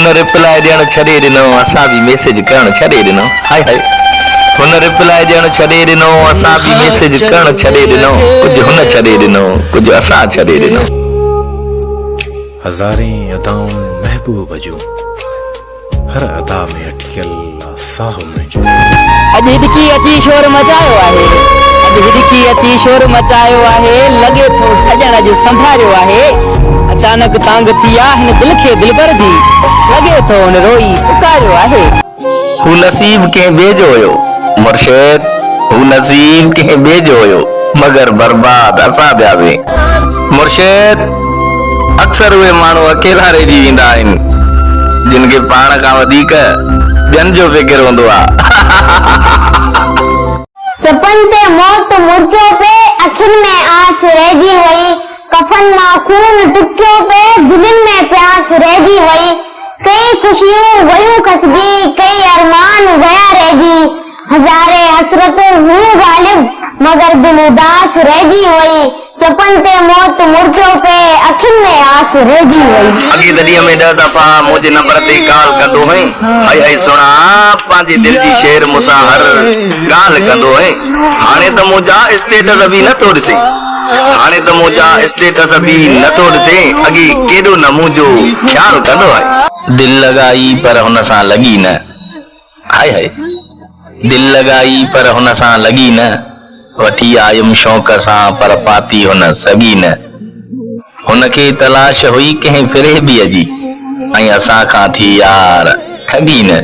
हुन रिप्लाई ॾियण छॾे ॾिनो, असां बि मैसेज करण छॾे ॾिनो। हाय हाय, हुन रिप्लाई ॾियण छॾे ॾिनो, असां बि मैसेज करण छॾे ॾिनो। कुझु हुन छॾे ॾिनो, कुझु असां छॾे ॾिनो। हज़ारें अदाऊं महबूब जूं, हर अदा में अटकियल साह मुंहिंजो। अॼु हिॾकी अची शोर मचायो आहे, अॼु हिॾकी अची शोर मचायो आहे, लॻे थो सॼण अॼु संभारियो आहे। अचानक तांग थी आहे हिन दिलि खे दिलबर जी, लॻे थो हुन रोई पुकारियो आहे। हू नसीब कंहिं ॿिए जो हुयो मुर्शिद, हू नसीब कंहिं ॿिए जो हुयो, मगर बर्बाद असां थियासीं मुर्शिद। अक्सर उहे माण्हू अकेला रहिजी वेंदा आहिनि जिन खे पाण खां वधीक ॿियनि जो फिकिर हूंदो आहे। चपन ते मौत मुड़कियो पे, अखियुनि में आस रहिजी वई। कफन मां खून टुकियो पे, दिलनि में प्यास रहिजी वई। कई खुशियूं वयूं खसगी, कई अरमान वया रहिजी। हज़ारे हसरतूं हुयूं गालिब, मगर दिल उदास रहिजी वई। चपन ते मौत मुड़कियो पे, अखियुनि में आस रहिजी वई। अॻे दॾीअ में 10 दफ़ा मुंहिंजे नंबर ते कॉल कंदो है, हाय हाय सुणा पंहिंजे दिल जी शेर मूंसां हर ॻाल्हि कंदो है। हाणे त मुंहिंजा स्टेटस बि नथो ॾिसे, हाणे त मुंहिंजा स्टेटस बि नथो ॾिसे। अॻे केॾो न मुंहिंजो ख्याल कंदो आहे। दिल लॻाई पर हुन सां लॻी न, हाय हाय, दिल लॻाई पर हुन सां लॻी न। वठी आयुमि शौक़ सां पर पाती हुन सगी न। हुनखे तलाश हुई कंहिं फिरेबीअ जी, ऐं असां खां थी यार ठगी न।